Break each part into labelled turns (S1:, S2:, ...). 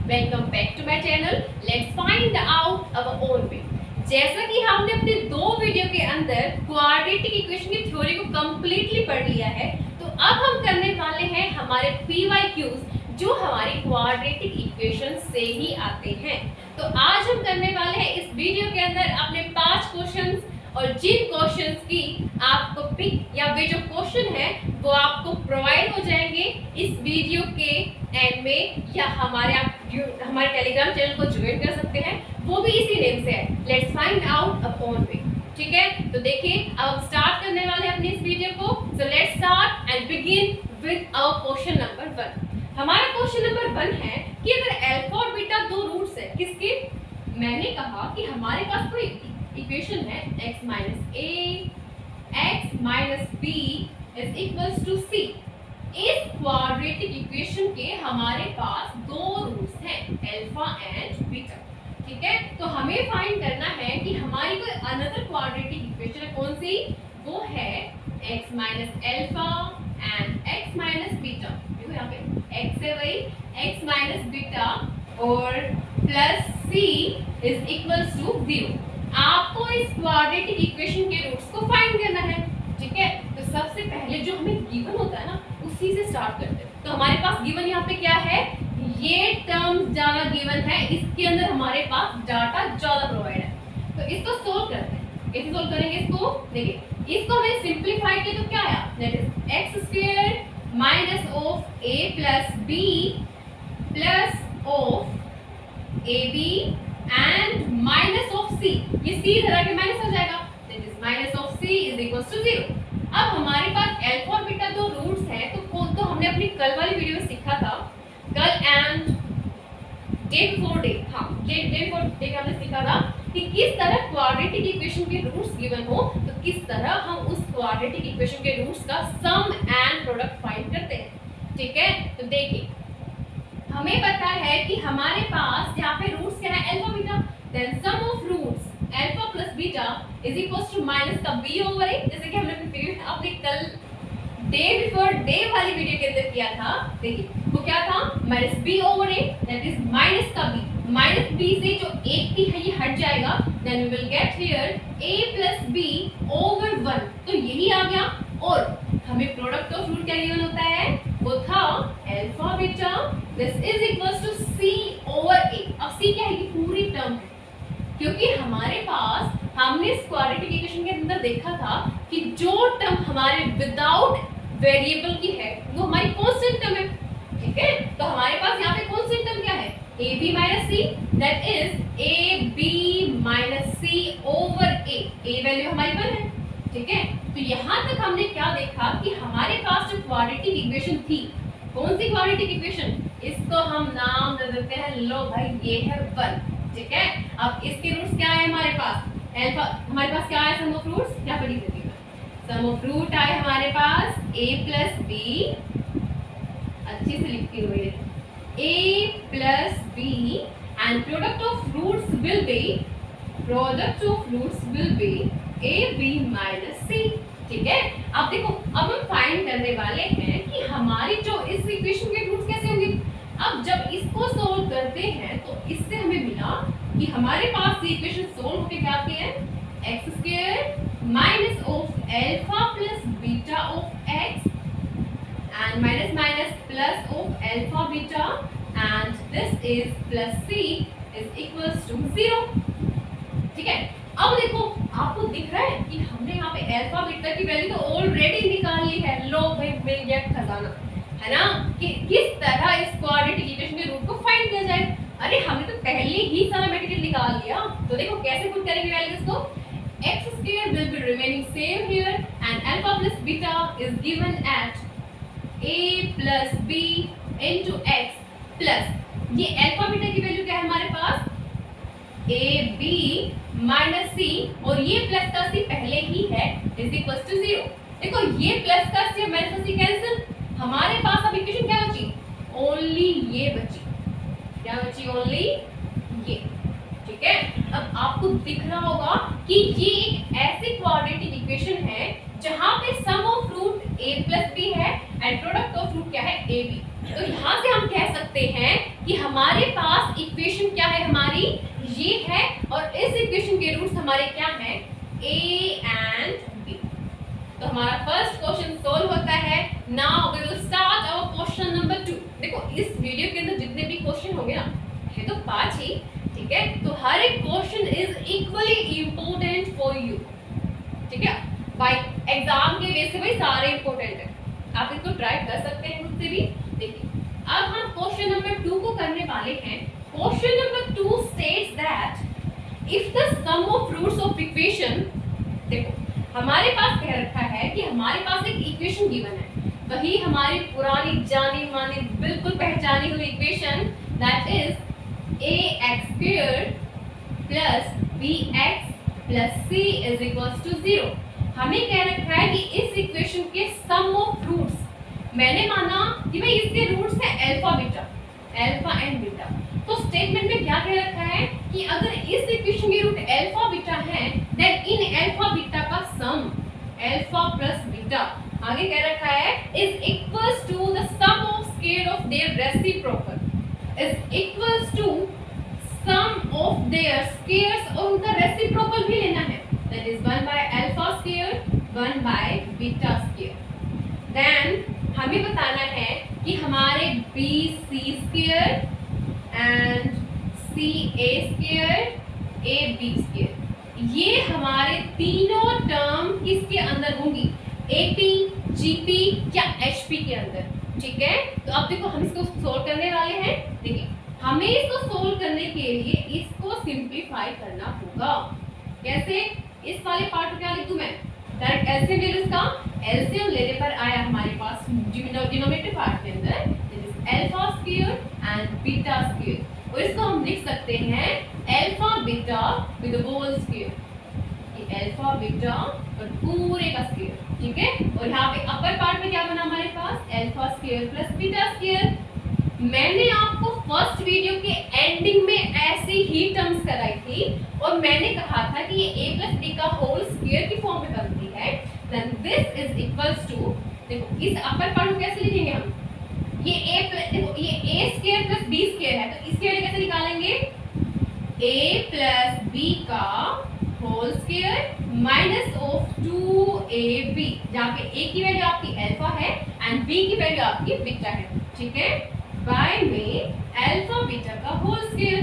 S1: Welcome back to my channel. Let's find out our own way. जैसा कि हमने अपने दो वीडियो के अंदर क्वाड्रेटिक इक्वेशन की थ्योरी को कंप्लीटली पढ़ लिया है, तो अब हम करने वाले हैं हमारे PYQs जो हमारे क्वाड्रेटिक इक्वेशन से ही आते हैं। तो आज हम करने वाले हैं इस वीडियो के अंदर अपने 5 क्वेश्चंस, और जिन क्वेश्चंस की आपको पिक या वे जो क्वेश्चन है वो आपको प्रोवाइड हो जाएंगे इस वीडियो के एंड में, या हमारे टेलीग्राम चैनल को ज्वाइन कर सकते हैं, वो भी इसी नेम से है, let's find out a own way. ठीक है, तो देखिए अब हम स्टार्ट करने वाले हैं अपनी इस वीडियो को। So let's start and begin with our question number 1। हमारा क्वेश्चन नंबर 1 है कि अगर अल्फा और बीटा दो रूट्स है किसके, मैंने कहा कि हमारे पास कोई इक्वेशन है x minus a x minus b is equals to c. इस क्वाड्रेटिक इक्वेशन के हमारे पास दो रूट्स हैं अल्फा एंड बीटा। ठीक है, तो हमें फाइंड करना है कि हमारी कोई अनदर क्वाड्रेटिक इक्वेशन है, कौन सी, वो है x minus alpha and x minus beta. देखो यहाँ पे x है वही x माइनस बीटा और plus c is equals to 0। आपको इस क्वाड्रेटिक इक्वेशन के रूट्स को फाइंड करना है। ठीक है, तो सबसे पहले जो हमें गिवन होता है ना उसी से स्टार्ट करते हैं। तो हमारे पास गिवन यहाँ पे क्या है, ये टर्म्स ज्यादा गिवन है, इसके अंदर हमारे पास डाटा ज्यादा प्रोवाइड है। तो इसको सोल्व करते हैं। कैसे सोल्व करेंगे इसको, देखिए इसको हमें सिंप्लीफाई किया तो क्या आया, that is x square minus of a plus b plus of a b and minus of c. ये सी इधर आके माइनस हो जाएगा, that is minus of c is equals to 0। अब हमारे पास अल्फा और बीटा दो रूट्स हैं, तो हमने अपनी कल वाली वीडियो में सीखा था, कल and day before day, day before day हमने सीखा था कि किस तरह क्वाड्रेटिक इक्वेशन के रूट्स गिवन हो तो किस तरह हम उस क्वाड्रेटिक इक्वेशन के रूट्स का सम एंड प्रोडक्ट फाइंड करते हैं। ठीक है, तो देखिए हमें पता है कि हमारे पास यहाँ पे रूट्स क्या है, alpha beta, then sum of roots alpha plus beta is equals to minus का b ओवर a, जैसे कि हमने अपने कल डे बिफोर डे वाली वीडियो के अंदर किया था। देखिए वो क्या था, minus b over a, that is minus का b, माइनस b से जो एक t है ये हट जाएगा, then we will get here a plus b over 1। तो यही आ गया, और हमें प्रोडक्ट ऑफ रूट क्या गिवन होता है, वो था alpha beta, this is equals to c over a। अब c क्या है, ये पूरी टर्म है, क्योंकि हमारे पास हमने इस क्वाड्रेटिक इक्वेशन के अंदर देखा था कि जो टर्म हमारे विदाउट वेरिएबल की है वो हमारी कांस्टेंट टर्म है। ठीक है, तो हमारे पास यहाँ पे कांस्टेंट टर्म क्या है, ab minus c, that is ab minus c over a। a value हमारी 1 है। ठीक है, तो यहाँ तक हमने क्या देखा कि हमारे पास जो क्वाड्रेटिक इक्वेशन थी, कौन सी क्वाड्रेटिक इक्वेशन, इसको हम नाम दे देते हैं, लो भाई ये है 1। ठीक है, अब इसके रूट्स क्या है हमारे पास, अल्फा, हमारे पास क्या है, सम ऑफ रूट्स, क्या पढ़ी थी, सम ऑफ रूट आए हमारे पास a प्लस बी, अच्छी से लिखती हुई a plus B, and product of roots will be ab minus c। ठीक है, अब देखो अब हम फाइंड करने वाले हैं कि हमारी जो इस इक्वेशन के रूट्स कैसे होंगे। अब जब इसको सोल्व करते हैं तो इससे हमें मिला कि हमारे पास ये इक्वेशन सोल्व होके क्या आती है, X square minus of alpha plus beta of X and minus minus plus of alpha beta and this is plus C is equals to 0। ठीक है, अब देखो आपको दिख रहा है कि हमने यहाँ पे अल्फा बीटा की वैल्यू तो ऑलरेडी निकाल ली है, लो भाई मिल गया खजाना, है ना, कि किस तरह इस क्वाड्रेटिक इक्वेशन के रूट को फाइंड किया जाए। अरे हमने तो पहले ही सारा मटेरियल निकाल लिया, तो देखो कैसे पुट करेंगे वैल्यूज को, x square will be remaining same here and alpha plus beta is given at a plus b into x plus ये अल्फा बीटा की वैल्यू क्या है हमारे पास, ab माइनस c, और ये प्लस का c पहले ही है, इज इक्वल टू 0। देखो ये प्लस का c और माइनस का c कैंसिल, हमारे पास अब इक्वेशन क्या बची, ओनली ये बची, क्या बची, ओनली ये। ठीक है, अब आपको दिख रहा होगा कि ये एक ऐसी क्वाड्रेटिक इक्वेशन है जहां पे sum of root a plus b है एंड प्रोडक्ट ऑफ रूट क्या है ab। तो यहाँ से हम कह सकते हैं कि हमारे पास इक्वेशन क्या है, हमारी ये है और इस इक्वेशन के रूट्स हमारे क्या हैं, a and b। तो हमारा फर्स्ट क्वेश्चन सोल्व होता है। Now we will start our question number 2। देखो इस वीडियो के अंदर जितने भी क्वेश्चन होंगे ना, ये तो 5 ही, ठीक है, तो हर एक question is equally important for you, ठीक है, भाई एग्जाम के बेस पे भाई सारे इंपॉर्टेंट है, आप इसको ट्राई कर सकते हैं मुझसे भी। देखिए अब हम क्वेश्चन नंबर 2 को करने वाले हैं। Question number 2 states that if the sum of roots of equation, देखो हमारे पास कह रखा है कि हमारे पास एक इक्वेशन गिवन है, वही हमारी पुरानी जानी मानी बिल्कुल पहचानी हुई equation, that is ax squared plus bx plus c is equals to 0। हमें कह रखा है कि इस इक्वेशन के सम ऑफ रूट्स, मैंने माना कि भाई इसके रूट्स है alpha beta, alpha and beta. तो स्टेटमेंट में क्या कह रखा है कि अगर इस इक्वेशन के रूट अल्फा बीटा है, देन इन अल्फा बीटा का सम अल्फा प्लस बीटा, आगे कह रखा है, is equals to the sum of square of their reciprocal is equals to sum of their squares, और उनका रेसिप्रोकल भी लेना है, that is 1 by alpha square 1 by beta square। then हमें बताना है कि हमारे bc square and ca square ab square, ये हमारे तीनों टर्म किसके अंदर होंगी, ap gp या hp के अंदर, ठीक है। तो अब देखो हम इसको सोल्व करने वाले हैं। देखिए हमें इसको सोल्व करने के लिए इसको सिंपलीफाई करना होगा। कैसे, इस वाले पार्ट को क्या लिख दूं मैं, डायरेक्ट एलसीएम ले लूं, इसका एलसीएम लेने पर आया हमारे पास डिनोमिनेटर पार्ट के अंदर alpha square and beta square, और इसको हम लिख सकते हैं alpha beta with whole square, alpha beta और पूरे का स्क्वायर, ठीक है। और यहाँ पे अपर पार्ट में क्या बना हमारे पास, alpha square plus beta square. मैंने आपको फर्स्ट वीडियो के एंडिंग में ऐसी ही टर्म्स कराई थी और मैंने कहा था कि ये a प्लस b का होल स्क्वायर की फॉर्म में बनती है, then this is equals to, देखो इस अपर पार्ट को कैसे लिखेंगे हम, ये देखो ये a square plus b square है, तो इसके वैल्यू कैसे निकालेंगे, a प्लस b का whole square minus of 2ab, जहाँ पे a की वैल्यू आपकी अल्फा है एंड b की वैल्यू आपकी बीटा है, ठीक है, बाय में अल्फा बीटा का होल स्क्वायर।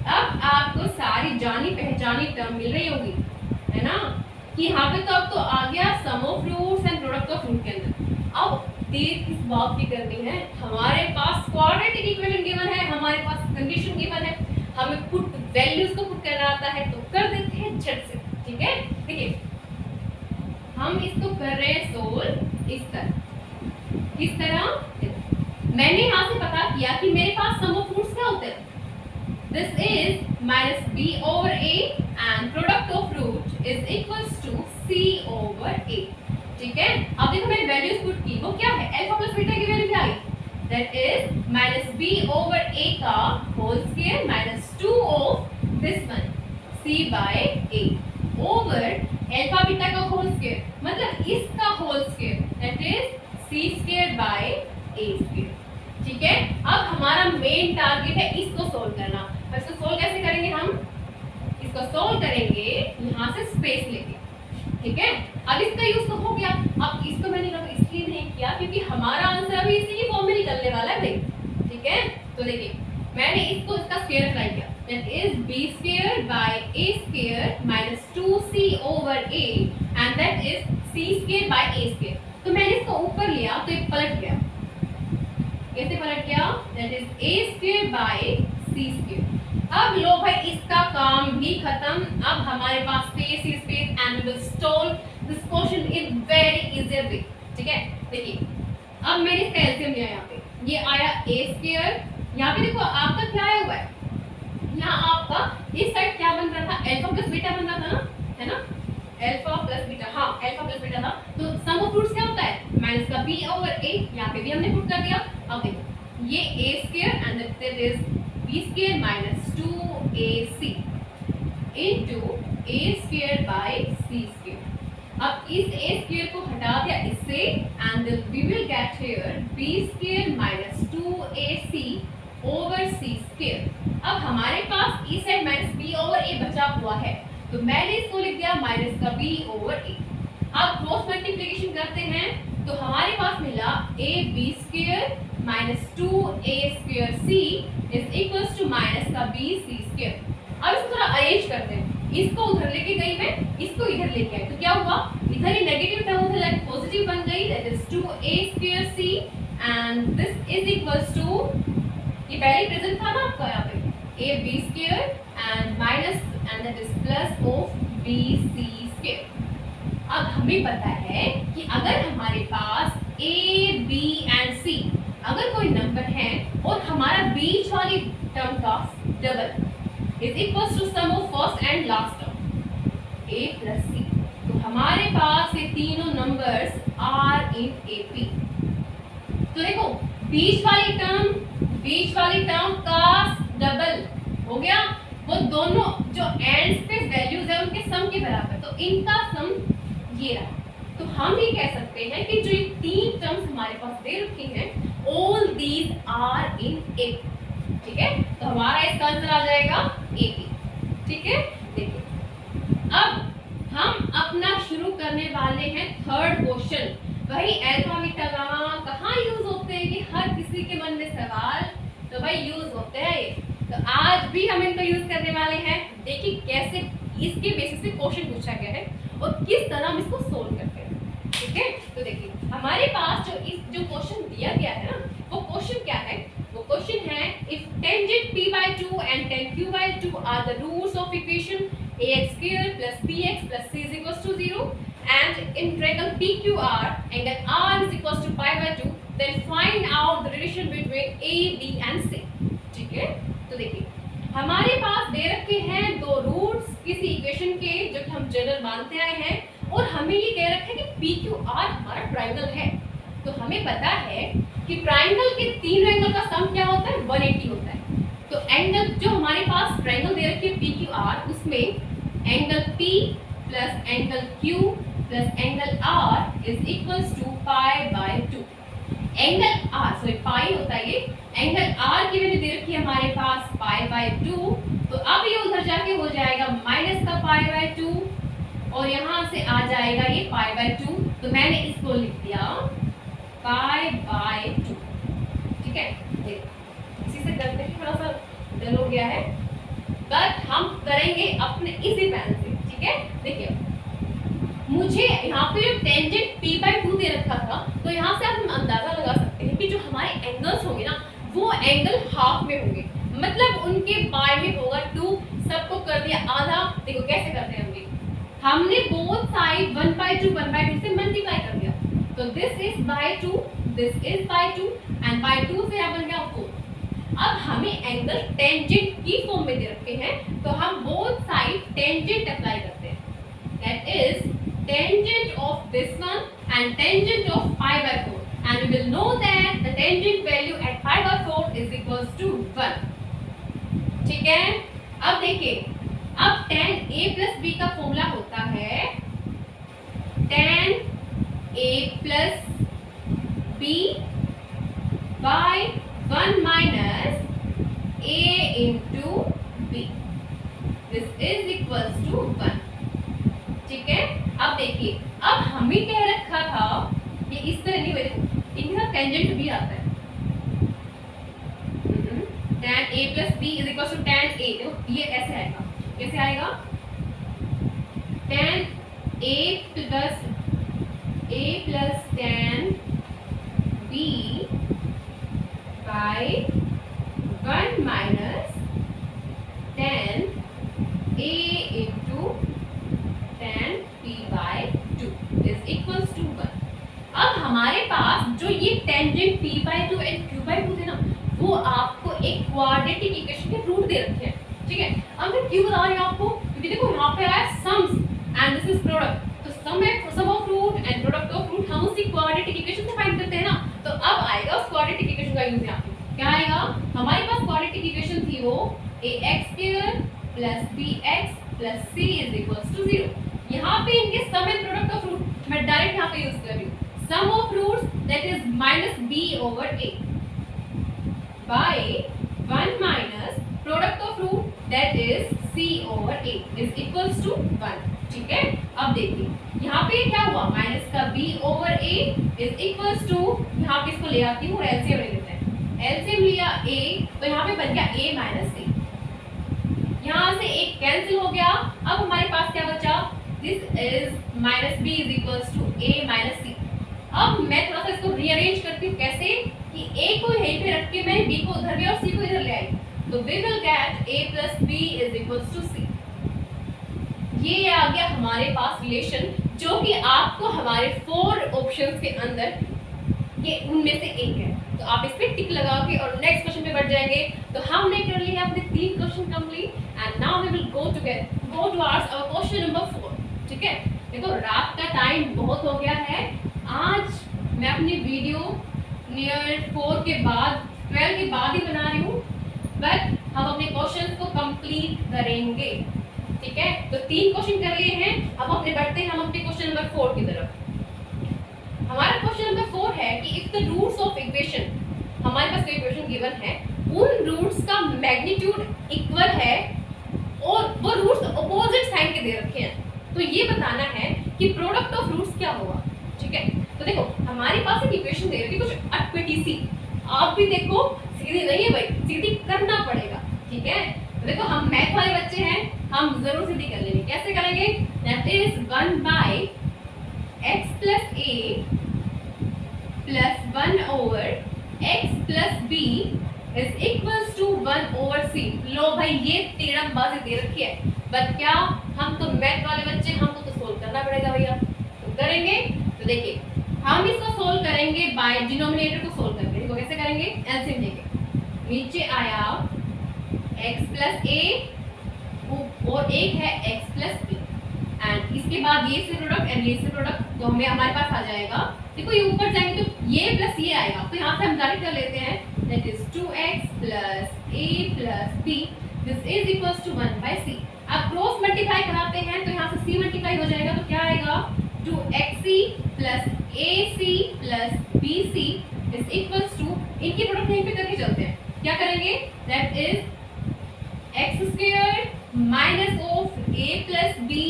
S1: अब आपको सारी जानी पहचानी टर्म मिल रही होगी, है ना, कि यहाँ पे तो अब तो आ गया sum of roots and product of root के अंदर। अब देर किस बात की करनी है, हमारे पास क्वाड्रेटिक इक्वेशन गिवन है, हमारे पास कंडीशन गिवन है, हमें पुट वैल्यूज को पुट करना आता है, तो कर देते हैं झट से, ठीक है। देखिए हम इसको कर रहे हैं सोल्व इस तरह मैंने यहाँ से पता किया कि मेरे पास सम ऑफ रूट्स क्या होते हैं, this is minus b over a and product of root is equals to c over a, ठीक है। अब देखो मैंने वैल्यूज पुट की, वो क्या है, अल्फा प्लस बीटा की वैल्यू क्या आई, that is minus b over a का whole square minus 2 of this one c by a over alpha beta का होल स्क्वायर, मतलब इसका whole square, that is c square by a square, ठीक है। अब हमारा मेन टारगेट है इसको सोल्व करना। अब इसको सोल्व कैसे करेंगे, हम इसको सोल्व करेंगे यहाँ से स्पेस लेके, ठीक है। अब इसका यूज तो हो गया, अब इसको मैंने इसलिए नहीं किया क्योंकि हमारा आंसर अभी इसी फॉर्म में निकलने वाला है भाई, ठीक है। तो देखिए मैंने इसको इसका स्क्वायर अप्लाई किया, that is b square by a square minus 2c over a and that is c square by a square. तो मैंने इसको ऊपर लिया तो ये पलट गया, कैसे पलट गया, that is a square by c square. अब लो भाई इसका काम भी खत्म, अब हमारे पास स्पेस ही space and we will solve this question in very easy way, ठीक है। देखिए अब मैंने इसका एलसीएम लिया, यहाँ पे ये आया a स्क्वायर, यहाँ पे देखो आपका क्या आया हुआ है, यहाँ आपका इस साइड क्या बन रहा था, अल्फा प्लस बीटा बन रहा था ना, है ना, अल्फा प्लस बीटा, हाँ अल्फा प्लस बीटा था। तो सम ऑफ रूट्स क्या होता है, माइनस का b ओवर a, यहाँ पे भी हमने पुट कर दिया। अब देखो ये a square and that is b square minus 2ac into a square by c square. अब इस a स्क्वायर को हटा दिया इससे and we will get here b square minus 2ac over C square. अब हमारे पास ई side minus B over A बचा हुआ है, तो मैंने इसको लिख दिया माइनस का बी ओवर ए। अब क्रॉस मल्टीप्लिकेशन करते हैं तो हमारे पास मिला A B square minus 2a square C is equals to minus का बी सी स्क्वायर। अब इसको थोड़ा अरेंज करते हैं, इसको उधर लेके गई मैं, इसको इधर लेके आई, तो क्या हुआ, इधर ये नेगेटिव टर्म उधर लाइक पॉजिटिव बन गई, that is 2a square c and this is equals to, ये पहले प्रेजेंट था ना आपका यहाँ पे, a b square and minus and that is plus of b c square. अब हमें पता है कि अगर हमारे पास a b एंड c अगर कोई नंबर है और हमारा बीच वाली टर्म का double is equals to sum of first and last term a plus c, तो हमारे पास ये तीनों नंबर्स are in AP। तो देखो बीच वाली टर्म का डबल हो गया, वो दोनों जो एंड पे वैल्यूज है उनके सम के बराबर, तो इनका सम ये रहा। तो हम ये कह सकते हैं कि जो ये तीन टर्म्स हमारे पास दे रखी हैं all these are in AP। ठीक है, तो हमारा इसका आंसर आ जाएगा AP। ठीक है, देखिए अब हम अपना शुरू करने वाले हैं थर्ड क्वेश्चन। वही अल्फा बीटा गामा कहाँ यूज होते हैं कि हर किसी के मन में सवाल तो भाई यूज होते हैं ये, तो आज भी हम इनको यूज करने वाले हैं। देखिए कैसे इसके बेसिस पे क्वेश्चन पूछा गया है और किस तरह हम इसको सोल्व करते हैं। ठीक है, तो देखिए हमारे पास जो क्वेश्चन दिया गया है ना, वो क्वेश्चन क्या है, वो क्वेश्चन है if tangent p/2 and tan q/2 are the roots of equation ax square plus bx plus c is equals to 0 and in triangle PQR angle r is equals to pi/2, then find out the relation between a b and c। ठीक है, तो देखिए हमारे पास दे रखे हैं दो roots किसी equation के जो कि हम जनरल मानते आए हैं, और हमें ये कह रखा है कि PQR हमारा ट्रायंगल है। तो हमें पता है कि ट्रायंगल के तीन एंगल का सम क्या होता है, 180 होता है। तो एंगल जो हमारे पास ट्रायंगल दे रखी है PQR, उसमें angle P plus angle Q plus angle R is equals to pi/2। Angle R sorry pi होता है ये, एंगल R की वैल्यू दे रखी है हमारे पास pi/2, तो अब ये उधर जाके हो जाएगा माइनस का pi/2 और यहाँ से आ जाएगा ये pi/2, तो मैंने इसको लिख दिया pi/2। ठीक है, देखो इसी से करते हैं, थोड़ा सा डल हो गया है बट हम करेंगे अपने इसी पेन से। ठीक है, देखिए मुझे यहाँ पे जो टेंजेंट p/2 दे रखा था, तो यहाँ से आप हम अंदाजा लगा सकते हैं कि जो हमारे एंगल्स होंगे ना वो एंगल हाफ में होंगे, मतलब उनके बाय में होगा 2, सबको कर दिया आधा। देखो कैसे करते हैं हमने बोथ साइड 1/2 से मल्टीप्लाई कर दिया, तो this is by 2, this is by 2 and by 2 से यहाँ बन गया 4। अब हमें एंगल टेंजेंट की फॉर्म में दे रखे हैं, तो हम बोथ साइड टेंजेंट अप्लाई करते हैं, that is tangent of this one and tangent of pi/4 and we will know that the tangent value at pi/4 is equals to 1। ठीक है, अब देखिए अब tan a plus b का formula होता है tan a plus b by 1 minus a into b, this is equals to 1। ठीक है, अब देखिए अब हमें कह रखा था ये इस तरह नहीं, देखो इनके साथ टेंजेंट भी आता है, tan a plus b is equals to tan a, देखो ये ऐसे आएगा, कैसे आएगा, tan a plus tan b by 1 minus tan a into tan p/2 is equals to 1। अब हमारे पास जो ये टेंजेंट p/2 एंड q/2 थे ना, वो आपको एक क्वाड्रेटिक इक्वेशन के रूट दे रखे हैं। ठीक है, अब मैं क्यों बता रही हूँ आपको, क्योंकि देखो यहाँ पे आया sums and this is product, तो sum of root and product of root हम उसी क्वाड्रेटिक इक्वेशन से फाइंड करते हैं ना, तो अब आएगा उस क्वाड्रेटिक इक्वेशन का यूज यहाँ पे। क्या आएगा, हमारे पास क्वाड्रेटिक इक्वेशन थी वो ax² + bx + c is equals to 0। यहाँ पे इनके sum and product of root मैं डायरेक्ट यहाँ पे यूज कर रही हूँ, sum of roots that is -b/a by 1 minus product of root that is c over a is equals to 1। ठीक है, अब देखिए यहाँ पे क्या हुआ, माइनस का b over a is equals to, यहाँ पे इसको ले आती हूँ, एलसीएम ले लेते हैं। एलसीएम लिया a तो यहाँ पे बन गया a माइनस c, यहाँ से एक कैंसिल हो गया। अब हमारे पास क्या बचा, this is minus b is equals to a minus c। अब मैं थोड़ा सा इसको रीअरेंज करती हूँ, कैसे कि a को यहीं पे रख के मैंने b को उधर भी और c को इधर ले आई, तो we will get a plus b is equals to c। ये आ गया हमारे पास रिलेशन, जो कि आपको हमारे 4 ऑप्शंस के अंदर ये उनमें से एक है। तो आप इस पे टिक लगा के और नेक्स्ट क्वेश्चन पे बढ़ जाएंगे। तो हमने कर लिया अपने 3 question complete and now we will go towards our question number 4। ठीक है, देखो रात का टाइम बहुत हो गया है, आज मैं अपनी वीडियो नियर 4 के बाद 12 के बाद ही बना रही हूँ, बट हम अपने क्वेश्चंस को कंप्लीट करेंगे। ठीक है, तो 3 क्वेश्चन कर लिए हैं, अब अपने बढ़ते हैं हम अपने क्वेश्चन नंबर 4 की तरफ। हमारा क्वेश्चन नंबर 4 है कि if the roots of equation, हमारे पास कोई इक्वेशन गिवन है, उन रूट्स का मैग्नीट्यूड इक्वल है और वो रूट्स अपोजिट साइन के दे रखे हैं, तो ये बताना है कि प्रोडक्ट ऑफ रूट्स क्या होगा। ठीक है, तो देखो हमारे पास एक इक्वेशन दे रखी है कुछ अटपटी सी, आप भी देखो सीधी नहीं है भाई, सीधी करना पड़ेगा। ठीक है, तो देखो हम मैथ वाले बच्चे हैं, हम जरूर सीधी कर लेंगे। कैसे करेंगे, that is 1 by x plus a plus 1 over x plus b is equals to 1 over c। लो भाई ये टेढ़मबाजी दे रखी है, बट क्या हम तो मैथ वाले बच्चे, हमको तो सोल्व करना पड़ेगा भैया। तो करेंगे, तो देखिए हम इसको सोल्व करेंगे बाय डिनोमिनेटर को सोल्व करके। देखो कैसे करेंगे, एलसीएम लेके नीचे आया x प्लस a और एक है x प्लस b एंड इसके बाद ये से प्रोडक्ट एंड ये से प्रोडक्ट, तो हमें हमारे पास आ जाएगा, देखो ये ऊपर जाएंगे तो ये प्लस ये आएगा, तो यहाँ से हम डायरेक्ट कर लेते हैं, that is 2x plus a plus b this is equals to 1 by c। अब क्रॉस मल्टीप्लाई कराते हैं तो यहाँ से c मल्टीप्लाई हो जाएगा, तो क्या आएगा 2xc plus ac plus bc is equals to, इनकी प्रोडक्ट यहीं पे करके चलते हैं, क्या करेंगे, that is x square minus of a plus b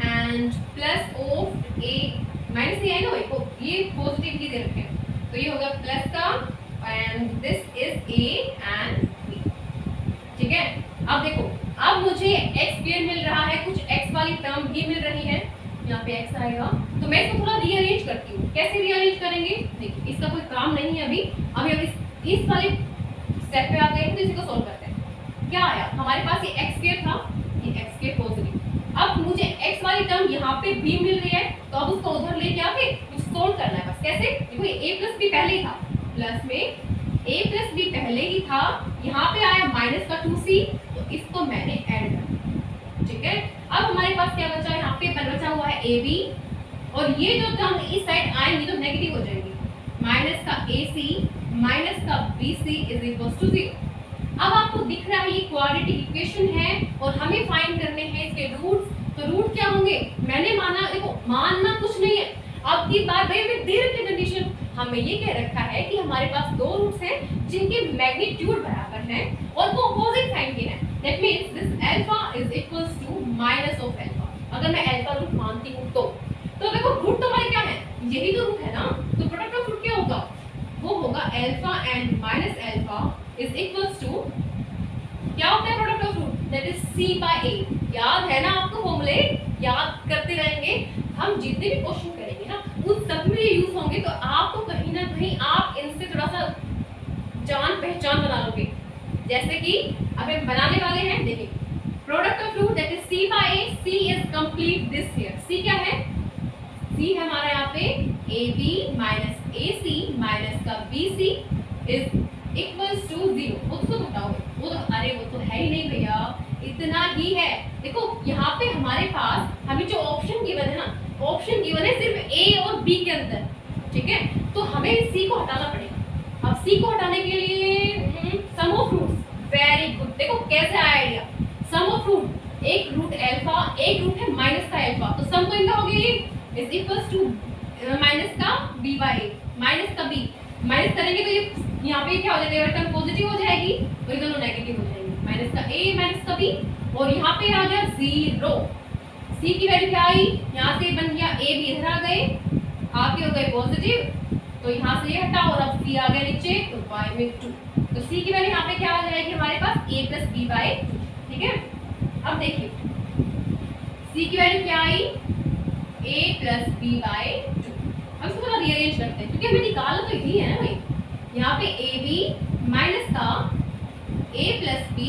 S1: and plus of a minus ये आएगा भाई, तो ये पॉजिटिवली दे रखे हैं, तो ये होगा प्लस का and this is a and b। ठीक है, अब देखो अब मुझे x स्क्वायर मिल रहा है, कुछ x वाली टर्म भी मिल रही है, यहाँ पे x आएगा, तो मैं इसको थोड़ा रीअरेंज करती हूँ। कैसे रीअरेंज करेंगे, देखिए इसका कोई काम नहीं है अभी इस वाले स्टेप पे आ गए, तो इसको सोल्व करते हैं। क्या आया, हमारे पास ये x स्क्वायर था, ये x स्क्वायर पॉजिटिव, अब मुझे x वाली टर्म यहाँ पे b मिल रही है, तो अब उसको उधर लेके आके कुछ सोल्व करना है बस। कैसे, देखो ये a प्लस b पहले ही था, प्लस में a प्लस b पहले ही था, यहाँ पे आया माइनस का 2c, तो इसको मैंने ऐड कर दिया। ठीक है, अब हमारे पास क्या बचा, यहाँ पे बचा हुआ है ab, और ये जो टर्म इस साइड आएंगी तो नेगेटिव हो जाएगी, माइनस का ac माइनस का bc इज इक्वल्स टू 0। अब आपको दिख रहा है ये क्वाड्रेटिक इक्वेशन है और हमें फाइंड करने हैं इसके रूट्स, तो रूट क्या होंगे, मैंने माना, देखो मानना कुछ नहीं है, अब की बार भाई हमें दे रखी कंडीशन, हमें ये कह रखा है कि हमारे पास 2 रूट्स हैं जिनके मैग्नीट्यूड बराबर हैं और वो अपोजिट साइन के हैं, that means this alpha is equals to minus of alpha. अगर मैं अल्फा रूट मानती हूं तो देखो रूट तो हमारे क्या है, यही तो रूट है ना, तो प्रोडक्ट ऑफ रूट क्या होगा, वो होगा alpha and minus alpha is equals to, क्या होता है product of root, that is c by a। याद है ना आपको, फॉर्मूले याद करते रहेंगे, हम जितने भी क्वेश्चन करेंगे ना उन सब में ये यूज होंगे, तो आपको कहीं ना कहीं आप इनसे थोड़ा सा जान पहचान बना लोगे। जैसे कि अब हम बनाने वाले हैं, देखिए product of root that is c by a, c is complete this here, c क्या है, c है हमारा यहाँ पे ab माइनस ac माइनस का bc इज इक्वल्स टू 0। वो तो बताओगे, वो तो अरे वो तो है ही नहीं भैया, इतना ही है। देखो यहाँ पे हमारे पास हमें जो ऑप्शन गिवन है ना, ऑप्शन गिवन है सिर्फ a और b के अंदर, ठीक है, तो हमें c को हटाना पड़ेगा। अब c को हटाने के लिए सम ऑफ रूट्स, वेरी गुड, देखो कैसे आया आइडिया, सम ऑफ रूट, एक रूट अल्फा एक रूट है माइनस का अल्फा, तो सम तो इनका हो गया इज इक्वल्स टू माइनस का b बाय a, माइनस का b, माइनस करेंगे तो ये यहाँ पे क्या हो जाएगा, टर्म पॉजिटिव हो जाएगी और ये दोनों नेगेटिव हो जाएंगे, माइनस का a माइनस का b, और यहाँ पे आ गया 0। c की वैल्यू क्या आई, यहाँ से बन गया a भी इधर आ गए, आगे हो गए पॉजिटिव, तो यहाँ से ये हटा और अब c आ गया नीचे, तो y में 2, तो c की वैल्यू यहाँ पे क्या आ जाएगी हमारे पास a प्लस b बाई 2। ठीक है, अब देखिए c की वैल्यू क्या आई, a प्लस b बाई 2। अब इसको थोड़ा रीअरेंज करते हैं क्योंकि हमें निकालना तो यही है ना भाई, यहाँ पे a b माइनस का a प्लस b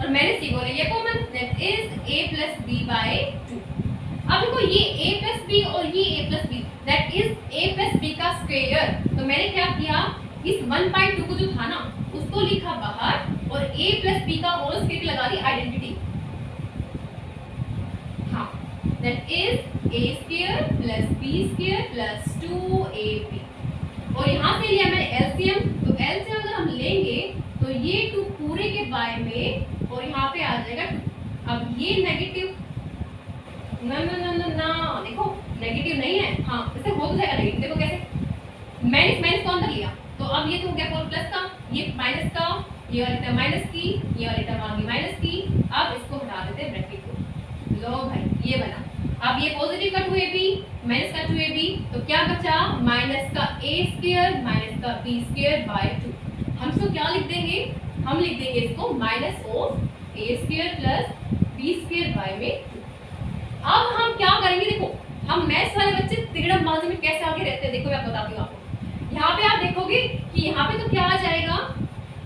S1: और मैंने c बोला ये common, that is a plus b by 2। अब देखो ये a प्लस b और ये a plus b, that is a plus b का स्क्वायर। तो मैंने क्या किया, इस 1/2 को जो था ना उसको लिखा बाहर और a प्लस b का होल स्क्वायर लगा दी आइडेंटिटी। हाँ, that is a square plus b square plus 2ab, और यहाँ से लिया मैंने एलसीएम, तो एलसीएम अगर हम लेंगे तो ये 2 पूरे के बाय में और यहाँ पे आ जाएगा 2। अब ये नेगेटिव ना ना ना ना ना, देखो नेगेटिव नहीं है, हाँ इसे हो जाएगा नेगेटिव, देखो कैसे, माइनस माइनस को अंदर लिया तो अब ये तो हो गया फोर प्लस का, ये माइनस का, ये वाली टर्म माइनस की, ये वाली टर्म आ गई माइनस की। अब इसको हटा देते हैं ब्रैकेट को, लो भाई ये बना। अब ये पॉजिटिव का 2ab माइनस का 2ab, तो क्या बचा, माइनस का a स्क्वायर माइनस का b स्क्वायर बाय 2। हम इसको क्या लिख देंगे, हम लिख देंगे इसको minus of a square plus b square by में 2। अब हम क्या करेंगे, देखो हम मैथ्स वाले बच्चे तिगड़मबाजी में कैसे आगे रहते हैं, देखो मैं बताती हूँ आपको। यहाँ पे आप देखोगे कि यहाँ पे तो क्या आ जाएगा,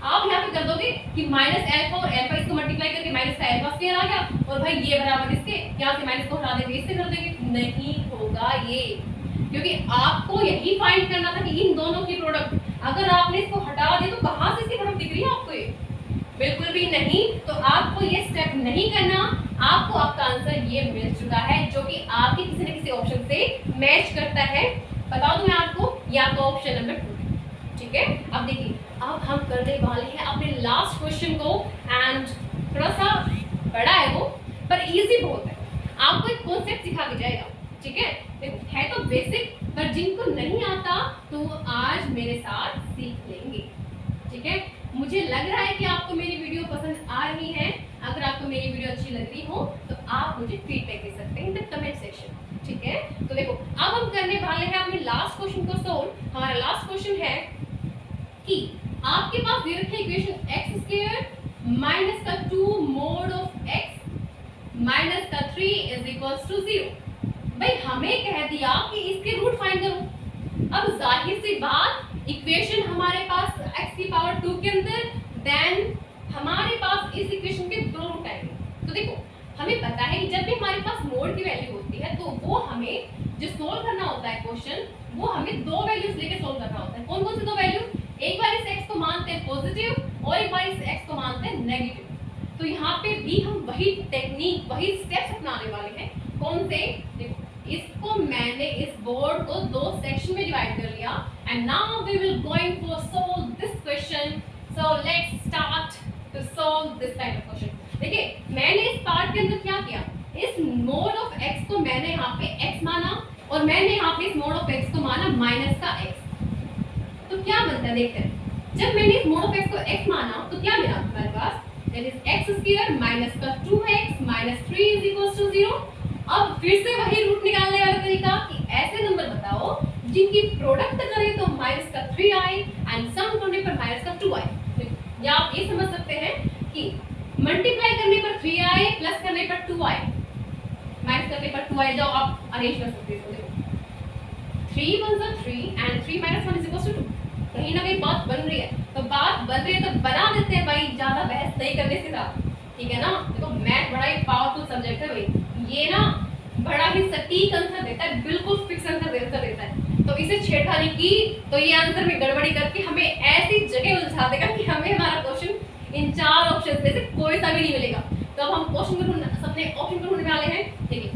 S1: आप यहाँ पे कर दोगे कि माइनस एल्फा और एल्फा इसको मल्टीप्लाई करके माइनस का एल्फा स्क्वायर आ गया और भाई ये बराबर इसके, यहाँ से माइनस को हटा देंगे, इससे कर देंगे, नहीं होगा ये, क्योंकि आपको यही फाइंड करना था कि इन दोनों की प्रोडक्ट। अगर आपने इसको हटा दिया तो कहाँ से इसकी प्रोडक्ट दिख रही है आपको, ये बिल्कुल भी नहीं। तो आपको ये स्टेप नहीं करना, आपको आपका आंसर ये मिल चुका है जो कि आपके किसी न किसी ऑप्शन से मैच करता है। बता दूं मैं आपको, ये आपका ऑप्शन नंबर 2 है। ठीक है, अब देखिए अब हम करने वाले हैं अपने लास्ट क्वेश्चन को, एंड थोड़ा सा बड़ा है वो पर इजी बहुत है, आपको एक कॉन्सेप्ट सिखा के जाएगा। ठीक है, देखो है तो बेसिक, पर जिनको नहीं आता तो आज मेरे साथ सीख लेंगे। ठीक है, मुझे लग रहा है कि आपको मेरी वीडियो पसंद आ रही है। अगर आपको मेरी वीडियो अच्छी लग रही हो तो आप मुझे फीडबैक दे सकते हैं इन द कमेंट सेक्शन। ठीक है, तो देखो अब हम करने वाले हैं अपने लास्ट क्वेश्चन को सोल्व। हमारा लास्ट क्वेश्चन है कि आपके पास दे रखी इक्वेशन x स्क्वायर माइनस का 2 mod ऑफ x माइनस का 3 इज इक्वल्स टू 0। भाई हमें कह दिया कि इसके रूट फाइंड करो। अब जाहिर सी बात, इक्वेशन हमारे पास x की पावर 2 के अंदर, देन हमारे पास इस इक्वेशन के दो रूट आएंगे। तो देखो हमें पता है कि जब भी हमारे पास मोड की वैल्यू होती है तो वो हमें जो सोल्व करना होता है क्वेश्चन, वो हमें दो वैल्यूज लेके सोल्व करना होता है। कौन कौन सी दो वैल्यू, एक बार इस x को मानते हैं पॉजिटिव और एक बार इस x को मानते हैं नेगेटिव। तो यहाँ पे भी हम वही टेक्निक, वही स्टेप्स अपनाने वाले हैं। कौन से, देखो इसको मैंने इस बोर्ड को दो सेक्शन में डिवाइड कर लिया, and now we will going to solve this question. So let's start to solve this kind of question. देखिए मैंने इस पार्ट के अंदर क्या किया, इस मोड ऑफ x को मैंने यहाँ पे x माना और मैंने यहाँ पे इस मोड ऑफ x को माना माइनस का x। तो क्या बनता है देखते हैं, जब मैंने इस मोड ऑफ x को x माना तो क्या मिला हमारे पास, that is x square minus का 2x minus 3 is equals to 0। अब फिर से वही रूट निकालने वाला तरीका कि ऐसे नंबर बताओ जिनकी प्रोडक्ट करें तो माइनस का 3 आए एंड सम करने पर माइनस का 2 आए। या आप ये समझ सकते हैं कि मल्टीप्लाई करने पर 3 आए प्लस करने पर 2 आए, माइनस करने पर 2 आए, जाओ आप अरेंज कर सकते हो। देखो 3 1 सा 3 and 3 minus 1 is equals to 2। कहीं ना कहीं बात बन रही है, तो बात बन रही है तो बना देते हैं भाई, ज्यादा बहस नहीं करने के साथ। ठीक है ना, देखो मैथ बड़ा ही पावरफुल सब्जेक्ट है भाई, ये ना बड़ा ही सटीक आंसर देता है, बिल्कुल फिक्स आंसर देता है। तो इसे छेड़खानी की तो ये आंसर में गड़बड़ी करके हमें ऐसी जगह उलझा देगा कि हमें हमारा क्वेश्चन इन 4 ऑप्शन में से कोई सा भी नहीं मिलेगा। तो अब हम क्वेश्चन को ढूंढना, अपने ऑप्शन को ढूंढने वाले हैं। देखिए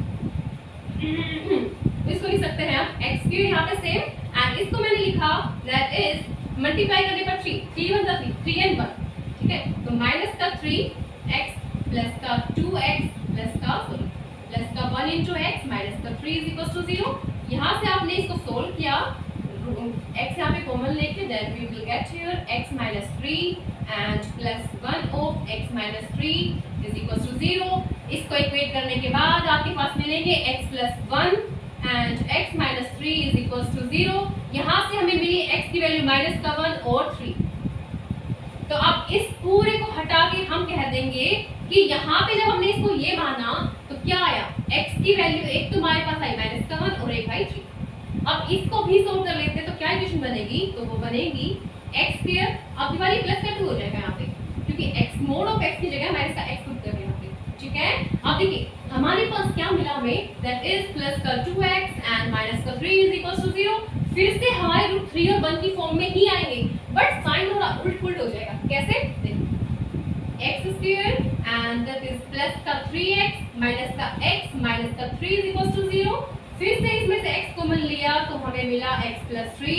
S1: इसको लिख सकते हैं आप x क्यूब यहाँ पे सेम, एंड इसको मैंने लिखा दैट इज मल्टीप्लाई करने पर 3 1 3 3 and 1। ठीक है, तो माइनस का 3x प्लस का 2x प्लस का 1 into x माइनस का 3 इज इक्वल टू 0। यहाँ से आपने इसको सोल्व किया, x यहाँ पे कॉमन लेके then we will get here x minus 3 and plus 1 of x minus 3 is equal to 0। इसको इक्वेट करने के बाद आपके पास मिलेंगे x plus 1 and x minus 3 is equal to 0। यहाँ से हमें मिली x की वैल्यू माइनस का 1 और 3। तो अब इस पूरे को हटा के हम कह देंगे कि यहाँ पे जब हमने इसको ये माना तो क्या आया, x की वैल्यू एक तो हमारे पास आई माइनस का 1 और एक आई 3। अब इसको भी सोल्व कर लेते हैं तो क्या इक्वेशन बनेगी, तो वो बनेगी x स्क्वायर, अब हमारी प्लस का 2 हो जाएगा यहाँ पे क्योंकि x मोड ऑफ x की जगह माइनस का x पुट कर यहाँ पे, ठीक है। अब देखिए हमारे पास क्या मिला हमें, दैट इज प्लस का 2x एंड माइनस का 3 इज इक्वल टू 0। फिर से हमारे रूट 3 और 1 की फॉर्म में ही आएंगे बट साइन थोड़ा उल्ट-पुल्ट हो जाएगा। कैसे, x square and that is plus का 3x माइनस का x माइनस का 3 इज इक्वल टू 0। फिर से इसमें से x कॉमन लिया तो हमें मिला x plus 3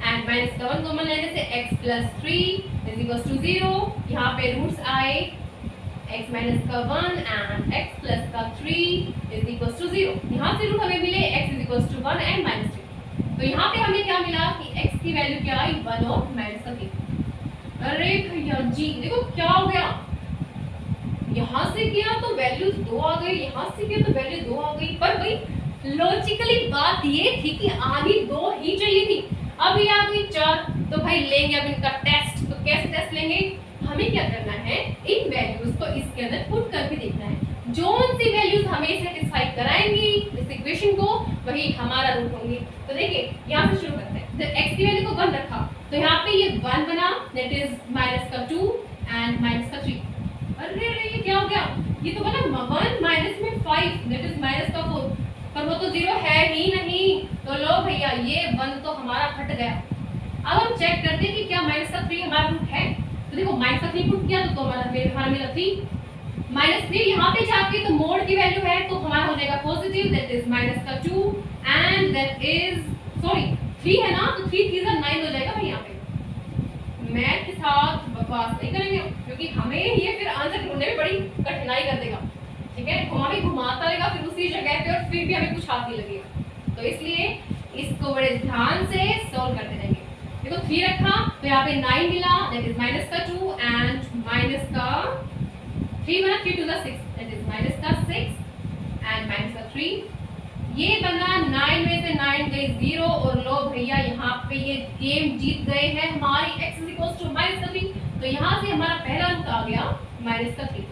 S1: एंड माइनस का 1 कॉमन लेने से x plus 3 is equal to 0। यहाँ पे रूट्स आए x माइनस का 1 एंड x प्लस का 3 इज इक्वल टू 0। यहाँ से रूट हमें मिले x is equal to 1 and minus 3। तो यहाँ पे हमें क्या मिला कि x की वैल्यू क्या आई 1 और माइनस का 3। अरे भैया जी देखो क्या हो गया, यहाँ से किया तो वैल्यू 2 आ गई, यहाँ से किया तो वैल्यू 2 आ गई, पर भाई लॉजिकली बात ये थी कि आनी 2 ही चाहिए थी, अब ये आ गई 4। तो भाई लेंगे अब इनका टेस्ट, तो कैसे टेस्ट लेंगे, हमें क्या करना है, इन वैल्यूज को इसके अंदर पुट करके देखना है, जो सी वैल्यूज हमें सेटिस्फाई कराएंगी इस इक्वेशन को वही हमारा रूट होंगे। तो देखिए यहाँ से शुरू करते हैं, जब x की वैल्यू को 1 रखा तो यहाँ पे ये 1 बना, दैट इज माइनस का 2 एंड माइनस का 3। अरे ये क्या हो गया, ये तो बना 1 माइनस में 5 दैट इज माइनस का 4, पर वो तो 0 है ही नहीं। तो लो भैया ये 1 तो हमारा हट गया। अब हम चेक करते हैं कि क्या माइनस का 3 हमारा रूट है। तो देखो माइनस का 3 पुट किया तो हमारा मिला 3 माइनस 3, यहाँ पे जाके तो मोड की वैल्यू है तो हमारा हो जाएगा पॉजिटिव, दैट इज माइनस का 2 एंड दैट इज सॉरी 3 है ना, तो 3 3 9 हो जाएगा भाई। यहाँ पे मैथ के साथ बकवास नहीं करेंगे क्योंकि हमें ये फिर आंसर ढूंढने में बड़ी कठिनाई कर देगा, ठीक है। घुमाता रहेगा फिर उसी जगह पे और फिर भी हमें कुछ हाथ नहीं लगेगा। तो इसलिए इसको बड़े ध्यान से सॉल्व करते रहेंगे। देखो 3 रखा तो यहाँ पे 9 मिला, दैट इज माइनस का 2 एंड माइनस का 3 बना, 3 to the 6 that is minus का 6 एंड माइनस का 3। ये बना 9 में से 9 गई 0 और लो भैया यहाँ पे ये गेम जीत गए हैं हमारी x is equal to minus का 3। तो यहाँ से हमारा पहला रूट आ गया माइनस का 3।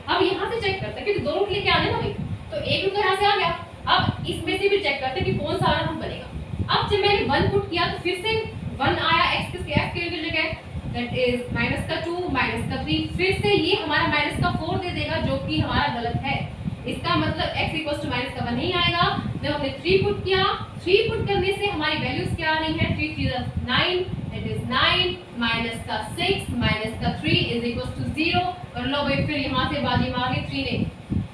S1: अब यहाँ से चेक करते हैं कि दोनों लेके आने ना भाई, तो एक रूट तो यहाँ से आ गया। अब इसमें से भी चेक करते हैं कि कौन सा रूट बनेगा। अब जब मैंने 1 पुट किया तो फिर से 1 आया x की जगह, दैट इज माइनस का 2 माइनस का 3। फिर से ये हमारा माइनस का 4 दे देगा जो कि हमारा गलत है। इसका मतलब x इक्वल्स टू माइनस का 1 नहीं आएगा। जब हमने 3 पुट किया, 3 पुट करने से हमारी वैल्यूज क्या आ रही है, 3 3 9 दैट इज 9 माइनस का 6 माइनस का 3 इज इक्वल्स टू 0। और लो भाई फिर यहाँ से बाजी मार के 3 ने,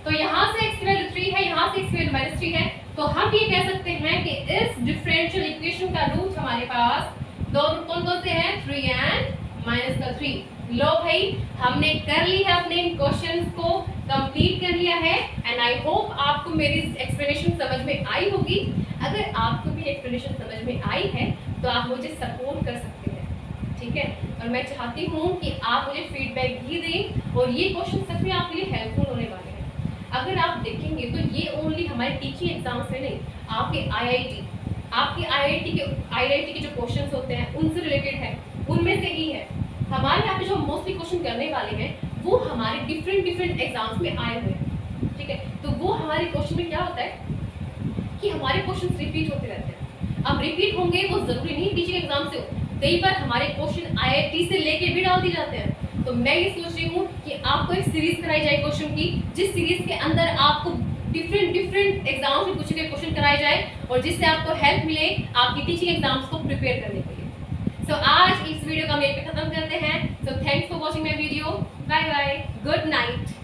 S1: तो यहाँ से x की वैल्यू 3 है, यहाँ से x की वैल्यू माइनस 3 है। तो हम ये कह सकते हैं कि इस डिफरेंशियल इक्वेशन का रूट हमारे पास दो रूट कौन कौन से हैं, 3 एंड माइनस का 3। लो भाई हमने कर ली है अपने इन क्वेश्चंस को कंप्लीट कर लिया है एंड आई होप आपको मेरी एक्सप्लेनेशन समझ में आई होगी। अगर आपको भी एक्सप्लेनेशन समझ में आई है तो आप मुझे सपोर्ट कर सकते हैं, ठीक है। और मैं चाहती हूँ कि आप मुझे फीडबैक भी दें और ये क्वेश्चन सच में आपके लिए हेल्पफुल होने वाले हैं। अगर आप देखेंगे तो ये ओनली हमारे टीचिंग एग्जाम्स में नहीं, आपके आईआईटी के जो क्वेश्चंस होते हैं उनसे रिलेटेड है, उनमें से ही है। हमारे यहाँ पे जो मोस्टली क्वेश्चन करने वाले हैं वो हमारे डिफरेंट एग्जाम्स में आए हुए हैं, ठीक है। तो वो हमारे क्वेश्चन में क्या होता है कि हमारे क्वेश्चन रिपीट होते रहते हैं। अब रिपीट होंगे वो जरूरी नहीं टीचिंग एग्जाम से हो, कई बार हमारे क्वेश्चन आईआईटी से लेके भी डाल दिए जाते हैं। तो मैं ये सोच रही हूँ कि आपको एक सीरीज कराई जाए क्वेश्चन की, जिस सीरीज के अंदर आपको डिफरेंट एग्जाम्स में पूछे गए क्वेश्चन कराए जाए और जिससे आपको हेल्प मिले आपकी टीचिंग एग्जाम्स को प्रिपेयर करने के लिए। सो आज इस वीडियो का हम यहीं पे खत्म करते हैं। So thanks for watching my video, bye bye, good night.